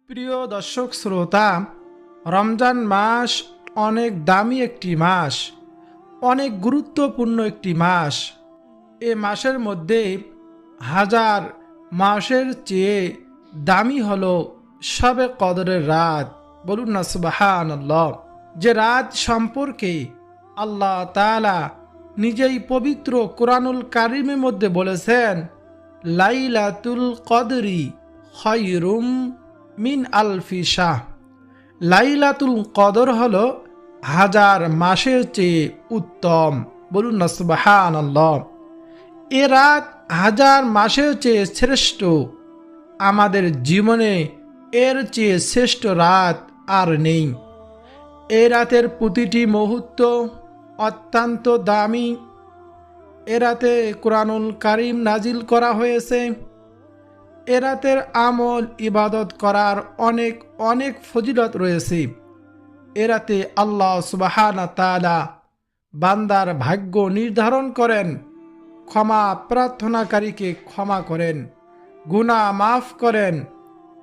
প্রিয় দর্শক শ্রোতা, রমজান মাস অনেক দামি একটি মাস, অনেক গুরুত্বপূর্ণ একটি মাস। এ মাসের মধ্যে হাজার মাসের চেয়ে দামি হলো শবে কদরের রাত। বলুন না সুবহানাল্লাহ। যে রাত সম্পর্কে আল্লাহ তাআলা নিজেই পবিত্র কোরআনুল কারিমের মধ্যে বলেছেন, লাইলাতুল কদরি খায়রুম মিন আলফি শাহ। লাইলাতুল কদর হলো হাজার মাসের চেয়ে উত্তম। বলুন না সুবহানাল্লাহ। এ রাত হাজার মাসের চেয়ে শ্রেষ্ঠ। আমাদের জীবনে এর চেয়ে শ্রেষ্ঠ রাত আর নেই। এ রাতের প্রতিটি মুহূর্ত অত্যন্ত দামি। এ রাতে কোরআনুল কারিম নাজিল করা হয়েছে। এ রাতের আমল ইবাদত করার অনেক অনেক ফজিলত রয়েছে। এ রাতে আল্লাহ সুবহানাহু তাআলা বান্দার ভাগ্য নির্ধারণ করেন, ক্ষমা প্রার্থনাকারীকে ক্ষমা করেন, গুনাহ মাফ করেন,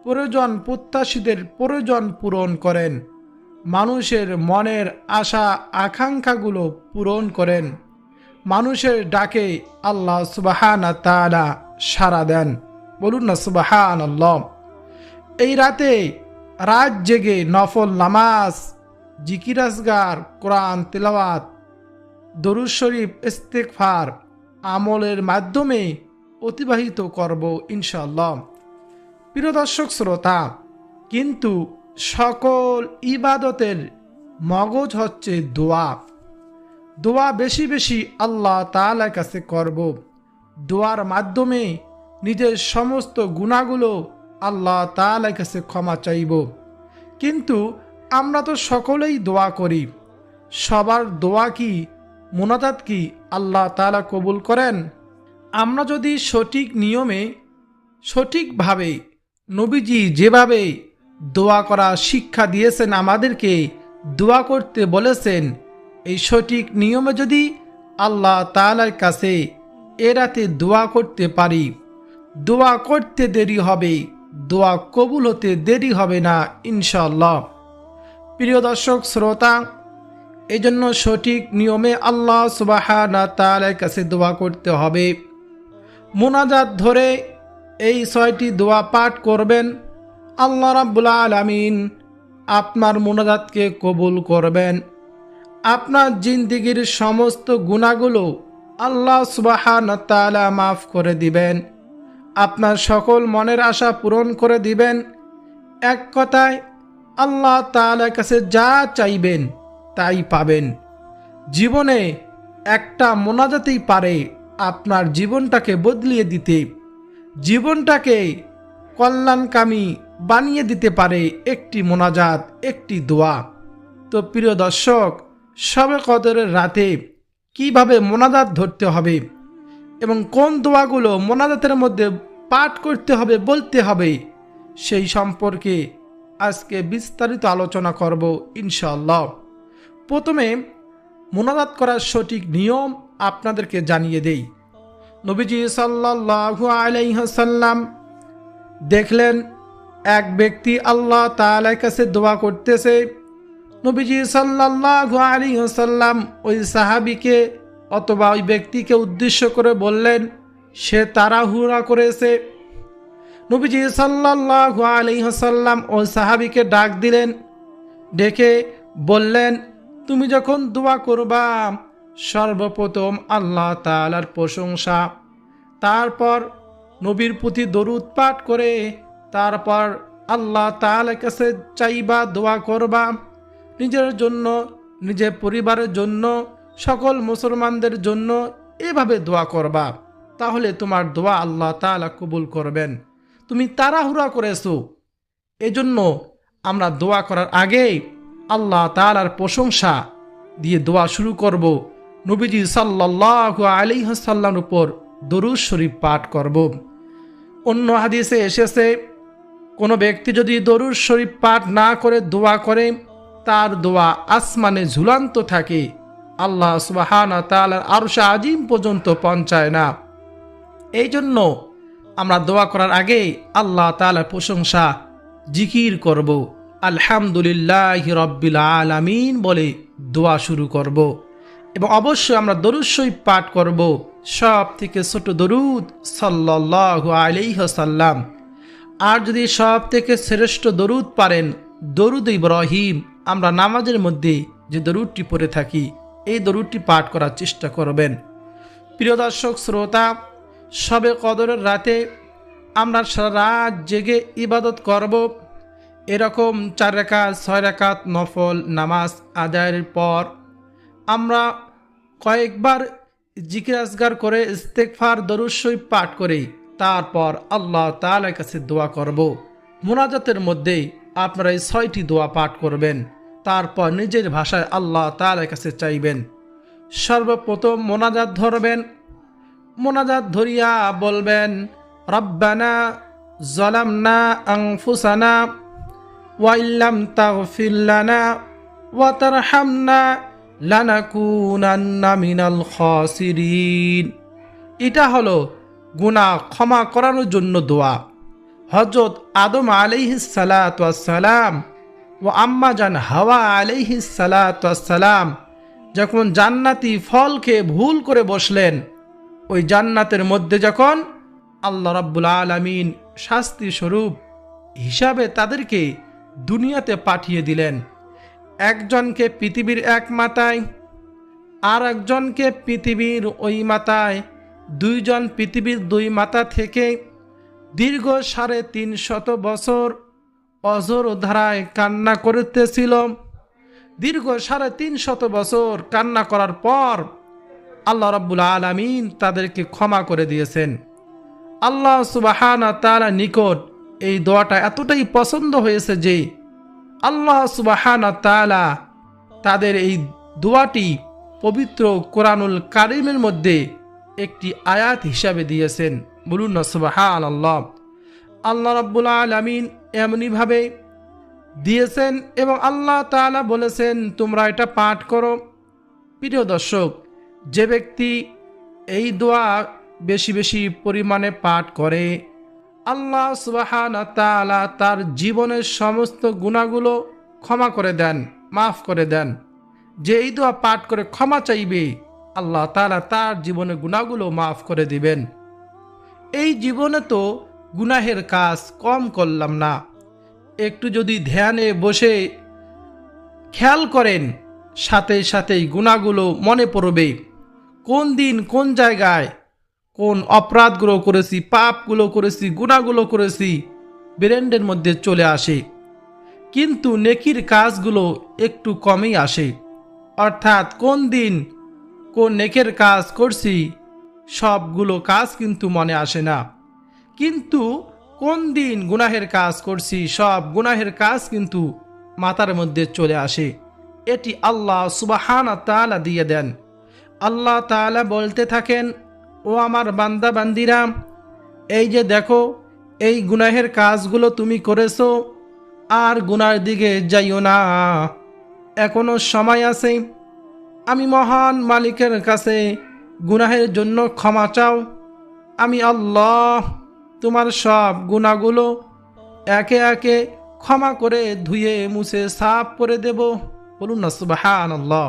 প্রয়োজন প্রত্যাশীদের প্রয়োজন পূরণ করেন, মানুষের মনের আশা আকাঙ্ক্ষাগুলো পূরণ করেন, মানুষের ডাকে আল্লাহ সুবহানাহু তাআলা সাড়া দেন। বলুন না সুবহানাল্লাহ। এই রাতে রাত জেগে নফল নামাজ, জিকির আজগার, কোরআন তেলাওয়াত, দরুদ শরীফ, ইস্তেগফার আমলের মাধ্যমে অতিবাহিত করব ইনশাআল্লাহ। প্রিয় দর্শক শ্রোতা, কিন্তু সকল ইবাদতের মগজ হচ্ছে দোয়া। দোয়া বেশি বেশি আল্লাহ তাআলার কাছে করব। দোয়ার মাধ্যমে নিজের সমস্ত গুনাহগুলো আল্লাহ তাআলার কাছে ক্ষমা চাইব। কিন্তু আমরা তো সকলেই দোয়া করি। সবার দোয়া কি, মুনাজাত কি আল্লাহ তাআলা কবুল করেন? আমরা যদি সঠিক নিয়মে সঠিকভাবে নবীজি যেভাবে দোয়া করা শিক্ষা দিয়েছেন, আমাদেরকে দোয়া করতে বলেছেন, এই সঠিক নিয়মে যদি আল্লাহ তাআলার কাছে এ রাতে দোয়া করতে পারি, দোয়া করতে দেরি হবে, দোয়া কবুল হতে দেরি হবে না ইনশাআল্লাহ। প্রিয় দর্শক শ্রোতা, এই জন্য সঠিক নিয়মে আল্লাহ সুবহানাহু তাআলার কাছে দোয়া করতে হবে। মুনাজাত ধরে এই 6টি দোয়া পাঠ করবেন। আল্লাহ রাব্বুল আলামিন আপনার মুনাজাতকে কবুল করবেন। আপনার জিন্দেগির সমস্ত গুনাহগুলো আল্লাহ সুবহানাহু তাআলা মাফ করে দিবেন। আপনার সকল মনের আশা পূরণ করে দিবেন। এক কথায় আল্লাহ তাআলার কাছে যা চাইবেন তাই পাবেন। জীবনে একটা মোনাজাতেই পারে আপনার জীবনটাকে বদলিয়ে দিতে, জীবনটাকে কল্যাণকামী বানিয়ে দিতে পারে একটি মোনাজাত, একটি দোয়া। তো প্রিয় দর্শক, শবে কদরের রাতে কিভাবে মোনাজাত ধরতে হবে এবং কোন দোয়াগুলো মোনাজাতের মধ্যে পাঠ করতে হবে, বলতে হবে, সেই সম্পর্কে আজকে বিস্তারিত আলোচনা করব ইনশাআল্লাহ। প্রথমে মোনাজাত করার সঠিক নিয়ম আপনাদেরকে জানিয়ে দেই। নবীজি সাল্লাল্লাহু আলাইহি ওয়াসাল্লাম দেখলেন এক ব্যক্তি আল্লাহ তাআলার কাছে দোয়া করতেছে। নবীজি সাল্লাল্লাহু আলাইহি ওয়াসাল্লাম ওই সাহাবীকে অথবা ওই ব্যক্তিকে উদ্দেশ্য করে বললেন, সে তাড়াহুড়া করেছে। নবীজি সাল্লাল্লাহু আলাইহি ওয়াসাল্লাম ওই সাহাবীকে ডাক দিলেন, ডেকে বললেন, তুমি যখন দোয়া করবা সর্বপ্রথম আল্লাহ তাআলার প্রশংসা, তারপর নবীর প্রতি দরুদ পাঠ করে তারপর আল্লাহ তাআলার কাছে চাইবা, দোয়া করবা, নিজের জন্য, নিজের পরিবারের জন্য, সকল মুসলমানদের জন্য এভাবে দোয়া করবা। তাহলে তোমার দোয়া আল্লাহ তাআলা কবুল করবেন। তুমি তাড়াহুড়া করেছো, এজন্য আমরা দোয়া করার আগে আল্লাহ তাআলার প্রশংসা দিয়ে দোয়া শুরু করব। নবীজি সাল্লাল্লাহু আলাইহি ওয়াসাল্লামের উপর দরুদ শরীফ পাঠ করব। অন্য হাদিসে এসেছে, কোনো ব্যক্তি যদি দরুদ শরীফ পাঠ না করে দোয়া করে, তার দোয়া আসমানে ঝুলন্ত থাকে, আল্লাহ সুবহানাহু তাআলার আরশে আজিম পর্যন্ত পৌঁছায় না। এই জন্য আমরা দোয়া করার আগে আল্লাহ তাআলার প্রশংসা জিকির করব, আলহামদুলিল্লাহি রাব্বিল আলামিন বলে দোয়া শুরু করব। এবং অবশ্যই আমরা দরুদ শরীফ পাঠ করব, সব থেকে ছোট দরুদ সাল্লাল্লাহু আলাইহি ওয়াসাল্লাম। আর যদি সব থেকে শ্রেষ্ঠ দরুদ পারেন, দরুদ ইব্রাহিম, আমরা নামাজের মধ্যে যে দরুদটি পড়ে থাকি, এই দরুদটি পাঠ করার চেষ্টা করবেন। প্রিয় দর্শক শ্রোতা, শবে কদরের রাতে আমরা সারা রাত জেগে ইবাদত করব। এরকম 4 রাকাত 6 রাকাত নফল নামাজ আদায়ের পর আমরা কয়েকবার জিকির আজগার করে ইস্তেগফার দরুদ শরীফ পাঠ করে তারপর আল্লাহ তাআলার কাছে দোয়া করব। মুনাজাতের মধ্যে আপনারা এই 6টি দোয়া পাঠ করবেন, তারপর নিজের ভাষায় আল্লাহ তাআলার কাছে চাইবেন। সর্বপ্রথম মোনাজাত ধরবেন, মোনাজাত ধরিয়া বলবেন, রব্বানা যালামনা আনফুসানা ওয়া ইল্লাম তাগফির লানা ওয়া তারহামনা লানাকুনান্না মিনাল খাসিরিন। এটা হলো গুনাহ ক্ষমা করানোর জন্য দোয়া। হযরত আদম আলাইহিস সালাতু ওয়াস সালাম ও আম্মা জান হাওয়া আলাইহিস সালাতু ওয়াস সালাম যখন জান্নাতি ফল খেয়ে ভুল করে বসলেন, ওই জান্নাতের মধ্যে যখন আল্লাহ রাব্বুল আলামিন শাস্তি স্বরূপ হিসাবে তাদেরকে দুনিয়াতে পাঠিয়ে দিলেন। একজনকে পৃথিবীর এক মাথায়, আর একজনকে পৃথিবীর ওই মাথায়, দুইজন পৃথিবীর দুই মাথা থেকে দীর্ঘ 350 বছর অঝোর ধারায় কান্না করতেছিল। দীর্ঘ 350 বছর কান্না করার পর আল্লাহ রাব্বুল আলামিন তাদেরকে ক্ষমা করে দিয়েছেন। আল্লাহ সুবহানাহু ওয়া তাআলা নিকট এই দোয়াটা এতটাই পছন্দ হয়েছে যে আল্লাহ সুবহানাহু ওয়া তাআলা তাদের এই দোয়াটি পবিত্র কোরআনুল কারীমের মধ্যে একটি আয়াত হিসাবে দিয়েছেন। বলুন না সুবহানাল্লাহ। আল্লাহ রাব্বুল আলামিন এমনিভাবে দিয়েছেন এবং আল্লাহ তাআলা বলেছেন তোমরা এটা পাঠ করো। প্রিয় দর্শক, যে ব্যক্তি এই দোয়া বেশি বেশি পরিমাণে পাঠ করে, আল্লাহ সুবহানাহু ওয়া তাআলা তার জীবনের সমস্ত গুনাহগুলো ক্ষমা করে দেন, মাফ করে দেন। যে এই দোয়া পাঠ করে ক্ষমা চাইবে, আল্লাহ তাআলা তার জীবনের গুনাহগুলো মাফ করে দিবেন। এই জীবনে তো গুনাহের কাজ কম করলাম না, একটু যদি ধ্যানে বসে খেয়াল করেন, সাথে সাথেই গুনাহগুলো মনে পড়বে। কোন দিন কোন জায়গায় কোন অপরাধগুলো করেছি, পাপগুলো করেছি, গুনাহগুলো করেছি, ব্রেনের মধ্যে চলে আসে। কিন্তু নেকির কাজগুলো একটু কমই আসে। অর্থাৎ কোন দিন কোন নেকের কাজ করছি সবগুলো কাজ কিন্তু মনে আসে না, কিন্তু কোন দিন গুনাহের কাজ করছি সব গুনাহের কাজ কিন্তু মাথার মধ্যে চলে আসে। এটি আল্লাহ সুবহানাহু ওয়া তাআলা দিয়ে দেন। আল্লাহ তাআলা বলতে থাকেন, ও আমার বান্দা বান্দিরা, এই যে দেখো এই গুনাহের কাজগুলো তুমি করেছো, আর গুনার দিকে যাইও না, এখনো সময় আছে। আমি মহান মালিকের কাছে গুনাহের জন্য ক্ষমা চাও। আমি আল্লাহ তোমার সব গুনাহগুলো একে একে ক্ষমা করে ধুয়ে মুছে সাফ করে দেব। বলুন না সুবহানাল্লাহ।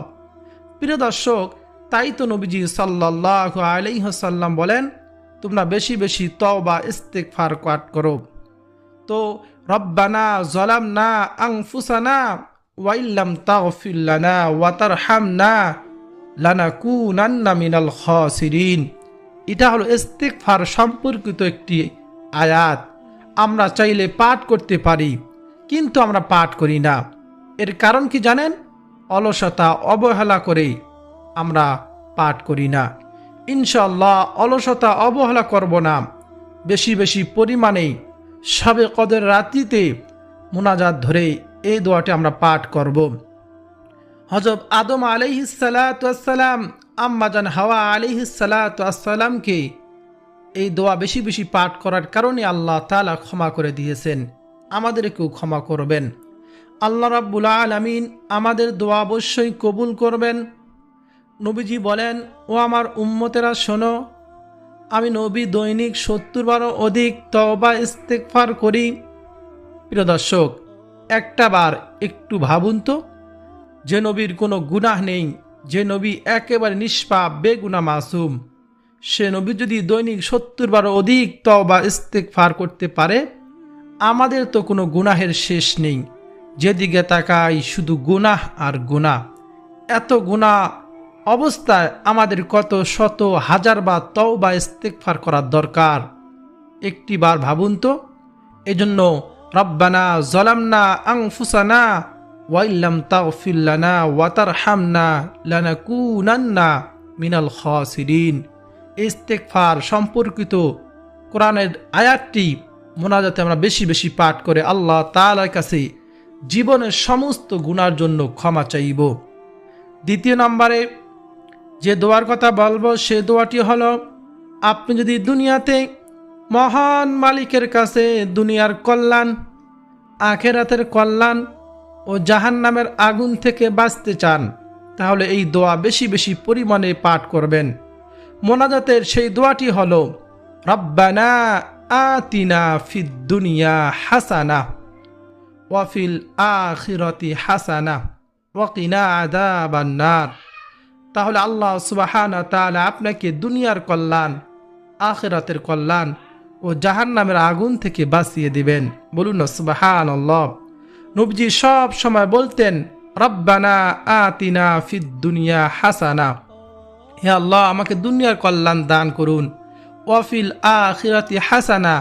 প্রিয় দর্শক, তাই তো নবীজি সাল্লাল্লাহু আলাইহি ওয়াসাল্লাম বলেন তোমরা বেশি বেশি তওবা ইস্তিগফার পাঠ করো। তো রব্বানা যালামনা আনফুসানা ওয়া ইল্লাম তাগফির লানা ওয়া তারহামনা লানাকুনান্না মিনাল খাসিরিন। এটা হলো ইস্তিগফার সম্পর্কিত একটি আয়াত। আমরা চাইলে পাঠ করতে পারি, কিন্তু আমরা পাঠ করি না। এর কারণ কি জানেন? অলসতা, অবহেলা করে আমরা পাঠ করি না। ইনশাআল্লাহ অলসতা অবহেলা করব না, বেশি বেশি পরিমাণে শবে কদর রাত্রিতে মুনাজাত ধরে এই দোয়াটি আমরা পাঠ করব। হযরত আদম আলাইহিস সালাতু ওয়াস সালাম, আম্মা জান হাওয়া আলাইহিস সালাতু ওয়াস সালামকে এই দোয়া বেশি বেশি পাঠ করার কারণে আল্লাহ তাআলা ক্ষমা করে দিয়েছেন। আমাদেরকেও ক্ষমা করবেন। আল্লাহ রাব্বুল আলামিন আমাদের দোয়া অবশ্যই কবুল করবেন। নবীজি বলেন, ও আমার উম্মতেরা শোনো, আমি নবী দৈনিক 70 বারও অধিক তওবা ইস্তিগফার করি। প্রিয় দর্শক, একটা বার একটু ভাবুন তো, যে নবীর কোনো গুনাহ নেই, যে নবী একেবারে নিষ্পাপ বেগুনাহ মাসুম, সে নবী যদি দৈনিক 70 বার অধিক তওবা ইস্তেগফার করতে পারে, আমাদের তো কোনো গুনাহের শেষ নেই। যেদিকে তাকাই শুধু গুনাহ আর গুনাহ। এত গুনাহ অবস্থায় আমাদের কত শত হাজার বার তওবা ইস্তেগফার করার দরকার, একটি বার ভাবুন তো। এজন্য রব্বানা যালামনা আনফুসানা ওয়া ইল্লাম তাগফির লানা ওয়া তারহামনা লানাকুনান্না মিনাল খাসিরিন। ইস্তেগফার সম্পর্কিত কোরআনের আয়াতটি মোনাজাতে আমরা বেশি বেশি পাঠ করে আল্লাহ তাআলার কাছে জীবনের সমস্ত গুনার জন্য ক্ষমা চাইব। দ্বিতীয় নম্বরে যে দোয়ার কথা বলবো সে দোয়াটি হলো, আপনি যদি দুনিয়াতে মহান মালিকের কাছে দুনিয়ার কল্যাণ, আখেরাতের কল্যাণ ও জাহান্নামের আগুন থেকে বাঁচতে চান, তাহলে এই দোয়া বেশি বেশি পরিমাণে পাঠ করবেন। মোনাজাতের সেই দোয়াটি হলো, রব্বানা আতিনা ফিদ দুনিয়া হাসানা ওয়া ফিল আখিরাতি হাসানা ওয়া কিনা আযাবান নার। তাহলে আল্লাহ সুবহানাহু ওয়া তাআলা আপনাকে দুনিয়ার কল্যাণ, আখিরাতের কল্যাণ ও জাহান্নামের আগুন থেকে বাঁচিয়ে দিবেন। বলুন না সুবহানাল্লাহ। নবীজি সব সময় বলতেন, রব্বানা আতিনা ফিদ দুনিয়া হাসানা, হে আল্লাহ আমাকে দুনিয়ার কল্যাণ দান করুন, ওয়া ফিল আখিরাতি হাসানা,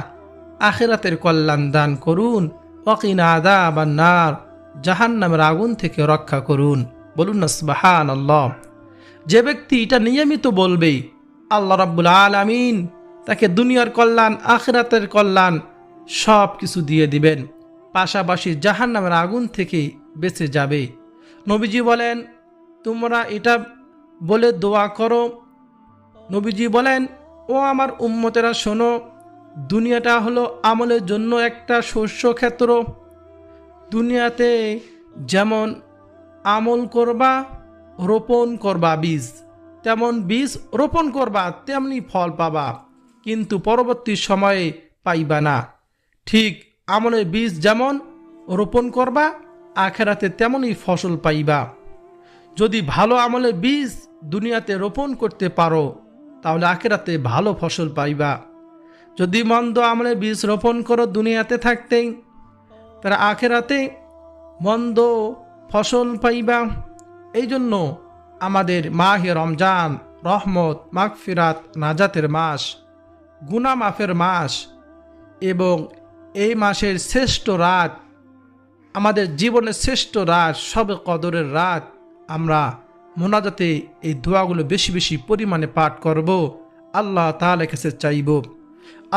আখিরাতের কল্যাণ দান করুন, ওয়া কিনা আযাবান নার, জাহান্নামের আগুন থেকে রক্ষা করুন। বলুন না সুবহানাল্লাহ। যে ব্যক্তি এটা নিয়মিত বলবে, আল্লাহ রাব্বুল আলামিন তাকে দুনিয়ার কল্যাণ, আখিরাতের কল্যাণ সব কিছু দিয়ে দিবেন, পাশাপাশি জাহান্নামের আগুন থেকে বেঁচে যাবে। নবীজি বলেন, তোমরা এটা বলে দোয়া করো। নবীজি বলেন, ও আমার উম্মতেরা শোনো, দুনিয়াটা হলো আমলের জন্য একটা শস্য ক্ষেত্র। দুনিয়াতে যেমন আমল করবা, রোপণ করবা বীজ, তেমন বীজ রোপণ করবা, তেমনি ফল পাবা, কিন্তু পরবর্তী সময়ে পাইবা না। ঠিক আমলের বীজ যেমন রোপণ করবা, আখেরাতে তেমনই ফসল পাইবা। যদি ভালো আমলের বীজ দুনিয়াতে রোপণ করতে পারো, তাহলে আখেরাতে ভালো ফসল পাইবা। যদি মন্দ আমলের বীজ রোপণ করো দুনিয়াতে থাকতেই, তারা আখেরাতে মন্দ ফসল পাইবা। এই জন্য আমাদের মাহে রমজান রহমত, মাগফিরাত, নাজাতের মাস, গুনাহ মাফের মাস এবং এই মাসের শ্রেষ্ঠ রাত, আমাদের জীবনের শ্রেষ্ঠ রাত, শবে কদরের রাত, আমরা মোনাজাতে এই দোয়াগুলো বেশি বেশি পরিমাণে পাঠ করব, আল্লাহ তাআলার কাছে চাইব।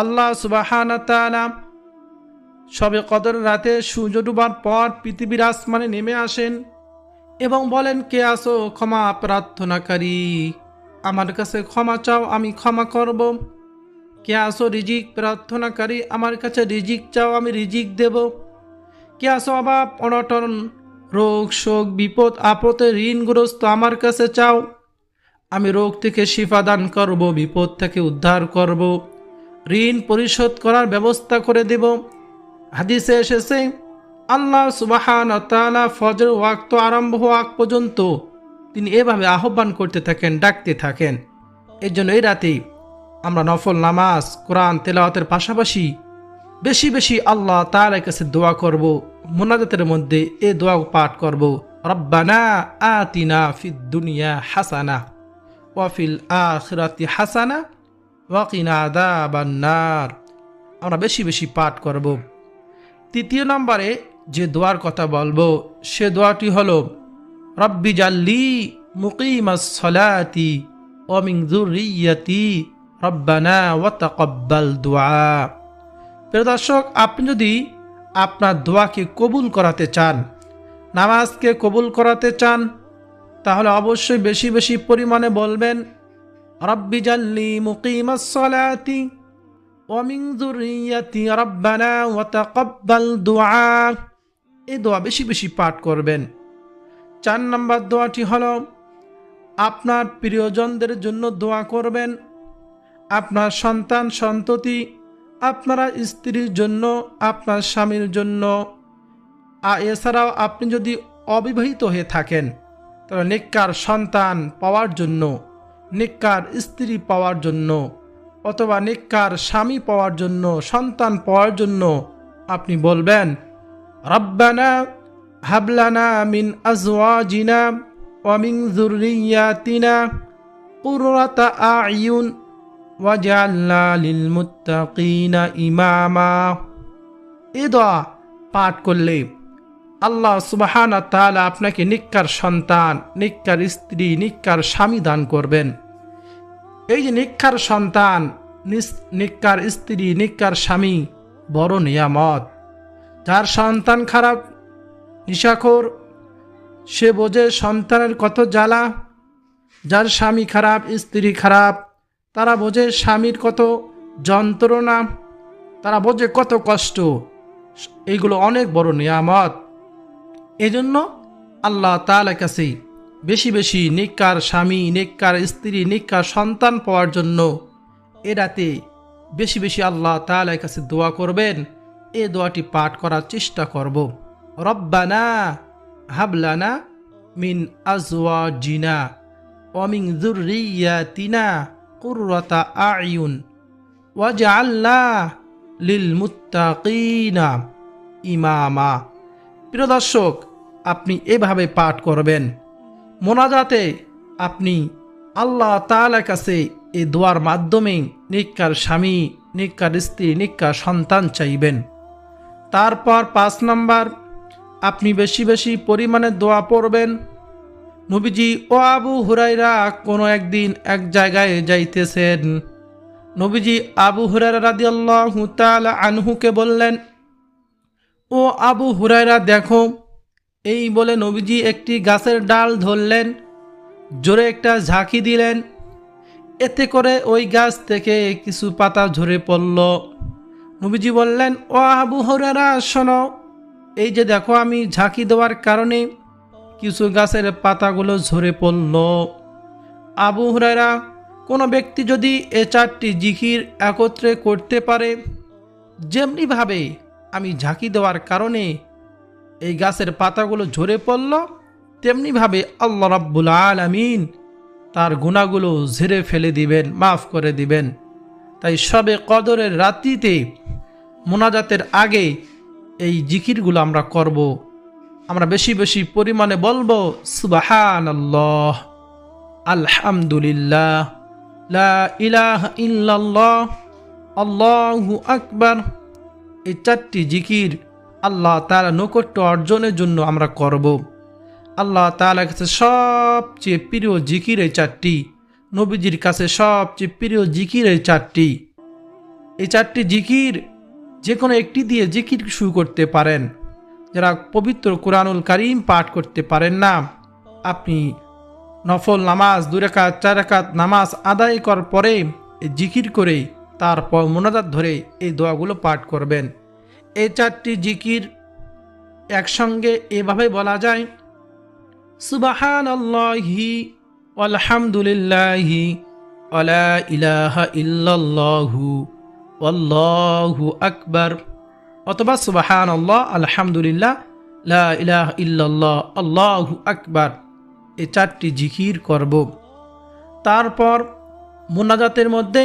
আল্লাহ সুবহানাহু ওয়া তাআলা শবে কদরের রাতে সূর্য ডুবার পর পৃথিবীর আসমানে নেমে আসেন এবং বলেন, কে আসো ক্ষমা প্রার্থনাকারী, আমার কাছে ক্ষমা চাও, আমি ক্ষমা করব। কে আসো রিজিক প্রার্থনাকারী, আমার কাছে রিজিক চাও, আমি রিজিক দেব। কে আসো অভাব অনটন, রোগ শোক বিপদ আপদে ঋণগ্রস্ত, আমার কাছে চাও, আমি রোগ থেকে শিফা দান করব, বিপদ থেকে উদ্ধার করব, ঋণ পরিশোধ করার ব্যবস্থা করে দেব। হাদিসে এসেছে, আল্লাহ সুবহানাহু ওয়া তাআলা ফজর ওয়াক্ত আরম্ভ হওয়া আগ পর্যন্ত তিনি এভাবে আহ্বান করতে থাকেন, ডাকতে থাকেন। এই জন্য এই রাতে আমরা নফল নামাজ, কোরআন তেলাওয়াতের পাশাপাশি বেশি বেশি আল্লাহ তাআলার কাছে দোয়া করব। মোনাজাতের মধ্যে এই দোয়া পাঠ করব, রব্বানা আতিনা ফিদ দুনিয়া হাসানা ওয়া ফিল আখিরাতি হাসানা ওয়া কিনা আযাবান নার। আমরা বেশি বেশি পাঠ করব। তৃতীয় নম্বরে যে দোয়ার কথা বলবো সে দোয়াটি হলো, রব্বি জাল্লি মুকিমাস সলাতি ওয়া মিন যুররিয়াতি রব্বানা ওয়া তাকাব্বাল দুআ। প্রিয় দর্শক, আপনি যদি আপনার দোয়াকে কবুল করাতে চান, নামাজকে কবুল করাতে চান, তাহলে অবশ্যই বেশি বেশি পরিমাণে বলবেন, রব্বি জাল্লি মুকিমাস সলাতি ওয়া মিন যুররিয়াতি রব্বানা ওয়া তাকাব্বাল দুআ। এই দোয়া বেশি বেশি পাঠ করবেন। 4 নম্বর দোয়াটি হলো, আপনার প্রিয়জনদের জন্য দোয়া করবেন। আপনার সন্তান সন্ততি আপনারা স্ত্রীর জন্য, আপনার স্বামীর জন্য, এছাড়াও আপনি যদি অবিবাহিত হয়ে থাকেন তাহলে নেককার সন্তান পাওয়ার জন্য, নেককার স্ত্রী পাওয়ার জন্য, অথবা নেককার স্বামী পাওয়ার জন্য, সন্তান পাওয়ার জন্য আপনি বলবেন রব্বানা হাবলানা মিন আজওয়াজিনা ওয়া মিন যুররিয়াতিনা কুররাতা আ'য়ুন ওয়াজআলনা লিল মুত্তাকিনা ইমামা। এ দোয়া পাঠ করলে আল্লাহ সুবহানাহু ওয়া তাআলা আপনাকে নেককার সন্তান, নেককার স্ত্রী, নেককার স্বামী দান করবেন। এই যে নেককার সন্তান, নেককার স্ত্রী, নেককার স্বামী বড় নিয়ামত। যার সন্তান খারাপ, নিশাখোর, সে বোঝে সন্তানের কত জ্বালা। যার স্বামী খারাপ, স্ত্রী খারাপ, তারা বোঝে স্বামীর কত যন্ত্রণা, তারা বোঝে কত কষ্ট। এইগুলো অনেক বড় নিয়ামত। এজন্য আল্লাহ তাআলার কাছে বেশি বেশি নেককার স্বামী, নেককার স্ত্রী, নেককার সন্তান পাওয়ার জন্য এ রাতে বেশি বেশি আল্লাহ তাআলার কাছে দোয়া করবেন। এই দোয়াটি পাঠ করার চেষ্টা করব। রব্বানা হাবলানা মিন আজওয়াজিনা ওয়া মিন যুররিয়াতিনা কুররাতা আ'য়ুন ওয়াজআলনা লিল মুত্তাকিনা ইমামা। প্রিয় দর্শক, আপনি এভাবে পাঠ করবেন। মোনাজাতে আপনি আল্লাহ তাআলার কাছে এই দোয়ার মাধ্যমে নেককার স্বামী, নেককার স্ত্রী, নেককার সন্তান চাইবেন। তারপর 5 নাম্বার, আপনি বেশি বেশি পরিমাণে দোয়া পড়বেন। নবীজি ও আবু হুরায়রা কোনো একদিন এক জায়গায় যাইতেছেন। নবীজি আবু হুরায়রা রাদিয়াল্লাহু তাআলা আনহুকে বললেন, ও আবু হুরায়রা দেখো। এই বলে নবীজি একটি গাছের ডাল ধরলেন, জোরে একটা ঝাঁকি দিলেন। এতে করে ওই গাছ থেকে কিছু পাতা ঝরে পড়ল। নবীজি বললেন, ও আবু হুরায়রা শোনো, এই যে দেখো আমি ঝাঁকি দেওয়ার কারণে কিছু গাছের পাতাগুলো ঝরে পড়ল। আবু হুরায়রা, কোনো ব্যক্তি যদি এ 4টি জিকির একত্রে করতে পারে, যেমনিভাবে আমি ঝাঁকি দেওয়ার কারণে এই গাছের পাতাগুলো ঝরে পড়ল, তেমনিভাবে আল্লাহ রাব্বুল আলামিন তার গুনাহগুলো ঝেড়ে ফেলে দিবেন, মাফ করে দিবেন। তাই শবে কদরের রাত্রিতে মোনাজাতের আগে এই জিকিরগুলো আমরা করব। আমরা বেশি বেশি পরিমাণে বলবো সুবহানাল্লাহ, আলহামদুলিল্লাহ, লা ইলাহা ইল্লাল্লাহ, আল্লাহু আকবার। এই 4টি জিকির আল্লাহ তাআলা নৈকট্য অর্জনের জন্য আমরা করব। আল্লাহ তাআলার কাছে সবচেয়ে প্রিয় জিকির এই 4টি, নবীজির কাছে সবচেয়ে প্রিয় জিকির এই 4টি। এই 4টি জিকির যে কোনো একটি দিয়ে জিকির শুরু করতে পারেন। যারা পবিত্র কুরআনুল কারীম পাঠ করতে পারেন না, আপনি নফল নামাজ 2 রাকাত 4 রাকাত নামাজ আদায় করার পরে এই জিকির করে তারপর মোনাজাত ধরে এই দোয়াগুলো পাঠ করবেন। এই 4টি জিকির একসঙ্গে এভাবে বলা যায়, সুবহানাল্লাহি আলহামদুলিল্লাহি ওয়ালা ইলাহা ইল্লাল্লাহু ওয়াল্লাহু আকবার, অথবা সুবহানাল্লাহ, আলহামদুলিল্লাহ, লা ইলাহা ইল্লাল্লাহ, আল্লাহু আকবার। এই 4টি জিকির করব। তারপর মোনাজাতের মধ্যে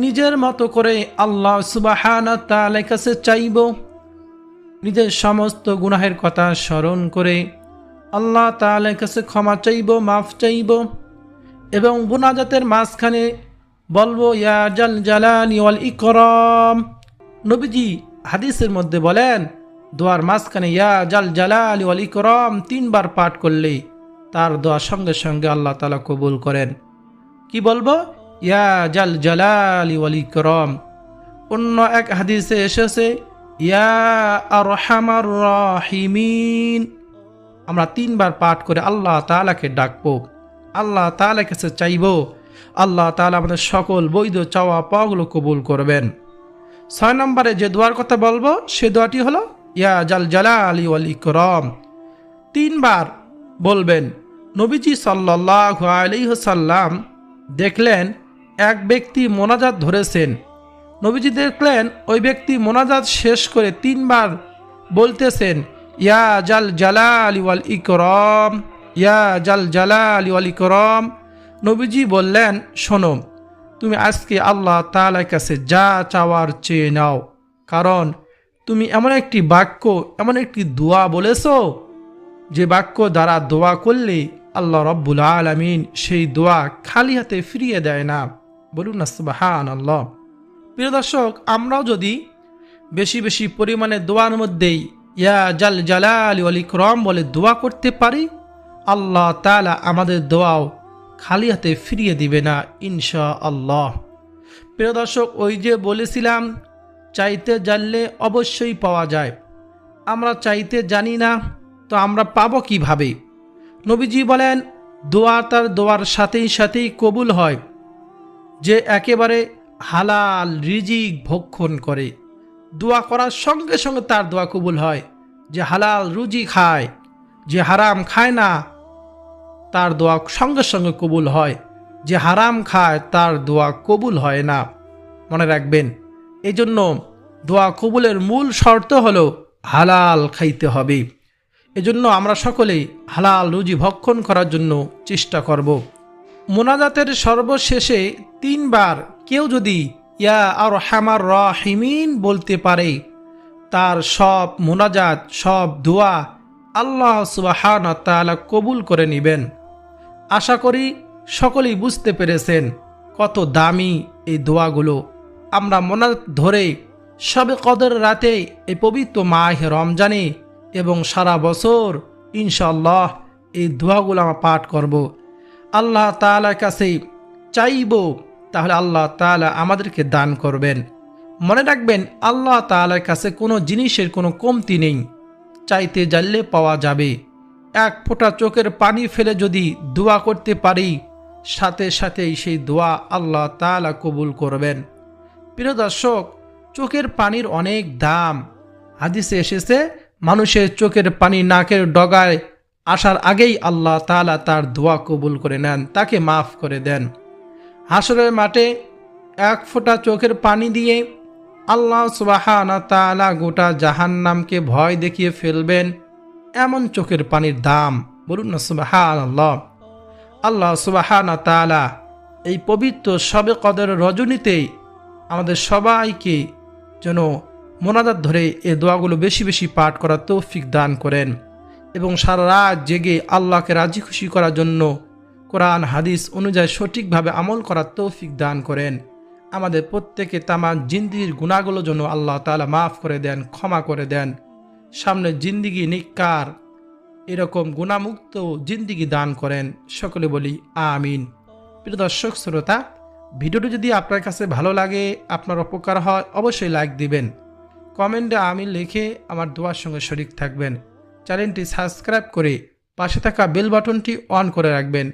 নিজের মতো করে আল্লাহ সুবহানাহু ওয়া তাআলার কাছে চাইব। নিজের সমস্ত গুনাহের কথা স্মরণ করে আল্লাহ তাআলার কাছে ক্ষমা চাইব, মাফ চাইব। এবং মোনাজাতের মাঝখানে বলবো ইয়া জাল জালালি ওয়াল ইকরাম। নবীজি হাদিসের মধ্যে বলেন, দোয়ার মাঝখানে ইয়া জাল জালালি ওয়াল ইকরাম 3 বার পাঠ করলে তার দোয়া সঙ্গে সঙ্গে আল্লাহ তাআলা কবুল করেন। কি বলবো? ইয়া জাল জালালি ওয়াল ইকরাম। অন্য এক হাদিসে এসেছে ইয়া আরহামার রাহিমিন। আমরা 3 বার পাঠ করে আল্লাহ তাআলাকে ডাকবো, আল্লাহ তাআলার কাছে চাইব। আল্লাহ তাআলা আমাদের সকল বৈধ চাওয়া পাওয়াগুলো কবুল করবেন। 6 নম্বরে যে দোয়ার কথা বলবো সে দোয়াটি হলো ইয়া জাল জালালি ওয়াল ইকরাম। 3 বার বলবেন। নবীজি সাল্লাল্লাহু আলাইহি ওয়াসাল্লাম দেখলেন এক ব্যক্তি মোনাজাত ধরেছেন, নবীজি দেখলেন ওই ব্যক্তি মোনাজাত শেষ করে 3 বার বলতেছেন, ইয়া জাল জালালি ওয়াল ইকরাম, ইয়া জাল জালালি ওয়াল ইকরাম। নবীজি বললেন, শোনো, তুমি আজকে আল্লাহ তাআলার কাছে যা চাওয়ার চেয়ে নাও, কারণ তুমি এমন একটি বাক্য, এমন একটি দোয়া বলেছো যে বাক্য দ্বারা দোয়া করলে আল্লাহ রব্বুল আলামিন সেই দোয়া খালি হাতে ফিরিয়ে দেয় না। বলুন না সুবহানাল্লাহ। প্রিয় দর্শক, আমরাও যদি বেশি বেশি পরিমাণে দোয়ার মধ্যেই ইয়া জাল জালালি ওয়াল ইকরাম বলে দোয়া করতে পারি, আল্লাহ তাআলা আমাদের দোয়াও খালি হাতে ফিরিয়ে দিবে না ইনশাআল্লাহ। প্রিয় দর্শক, ওই যে বলেছিলাম চাইতে জানলে অবশ্যই পাওয়া যায়। আমরা চাইতে জানি না, তো আমরা পাবো কিভাবে? নবীজি বলেন, দোয়া তার দোয়ার সাথেই সাথেই কবুল হয় যে একেবারে হালাল রিজিক ভক্ষণ করে। দোয়া করার সঙ্গে সঙ্গে তার দোয়া কবুল হয়। যে হালাল রুজি খায়, যে হারাম খায় না, তার দোয়া সঙ্গে সঙ্গে কবুল হয়। যে হারাম খায় তার দোয়া কবুল হয় না। মনে রাখবেন, এই জন্য দোয়া কবুলের মূল শর্ত হলো হালাল খাইতে হবে। এজন্য আমরা সকলেই হালাল রুজি ভক্ষণ করার জন্য চেষ্টা করব। মোনাজাতের সর্বশেষে 3 বার কেউ যদি ইয়া আরহামার রাহিমিন বলতে পারে, তার সব মোনাজাত, সব দোয়া আল্লাহ সুবহানাহু ওয়া তাআলা কবুল করে নেবেন। আশা করি সকলেই বুঝতে পেরেছেন কত দামি এই দোয়াগুলো। আমরা মোনাজাত ধরে শবে কদর রাতে এই পবিত্র মাহে রমজানে এবং সারা বছর ইনশাআল্লাহ এই দোয়াগুলো আমরা পাঠ করব। আল্লাহ তাআলার কাছে চাইব, তাহলে আল্লাহ তাআলা আমাদেরকে দান করবেন। মনে রাখবেন, আল্লাহ তাআলার কাছে কোনো জিনিসের কোনো কমতি নেই। চাইতে জানলে পাওয়া যাবে। এক ফোঁটা চোখের পানি ফেলে যদি দোয়া করতে পারি, সাথে সাথেই সেই দোয়া আল্লাহ তাআলা কবুল করবেন। প্রিয় দর্শক, চোখের পানির অনেক দাম। হাদিসে এসেছে, মানুষের চোখের পানি নাকের ডগায় আসার আগেই আল্লাহ তাআলা তার দোয়া কবুল করে নেন, তাকে মাফ করে দেন। হাসরের মাঠে এক ফোঁটা চোখের পানি দিয়ে আল্লাহ সুবহানাহু ওয়া তাআলা গোটা জাহান্নামকে ভয় দেখিয়ে ফেলবেন। এমন চোখের পানির দাম। বলুন না সুবহানাল্লাহ। আল্লাহ সুবহানাহু ওয়া তাআলা এই পবিত্র শবে কদর রজনীতে আমাদের সবাইকে যেন মোনাজাত ধরে এই দোয়াগুলো বেশি বেশি পাঠ করার তৌফিক দান করেন এবং সারা রাত জেগে আল্লাহকে রাজি খুশি করার জন্য কোরআন হাদিস অনুযায়ী সঠিকভাবে আমল করার তৌফিক দান করেন। আমাদের প্রত্যেকে তামাম জিন্দিগির গুনাহগুলো যেন আল্লাহ তাআলা মাফ করে দেন, ক্ষমা করে দেন। সামনে জিন্দিগি নিকার এরকম গুনাহমুক্ত জিন্দিগি দান করেন। সকলে বলি আমিন। প্রিয় দর্শক শ্রোতা, ভিডিওটি যদি আপনার কাছে ভালো লাগে, আপনার উপকার হয়, অবশ্যই লাইক দিবেন। কমেন্টে আমিন লিখে আমার দোয়ার সঙ্গে শরীক থাকবেন। চ্যানেলটি সাবস্ক্রাইব করে পাশে থাকা বেল বাটনটি অন করে রাখবেন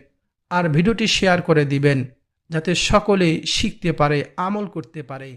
আর ভিডিওটি শেয়ার করে দিবেন, যাতে সকলে শিখতে পারে, আমল করতে পারে।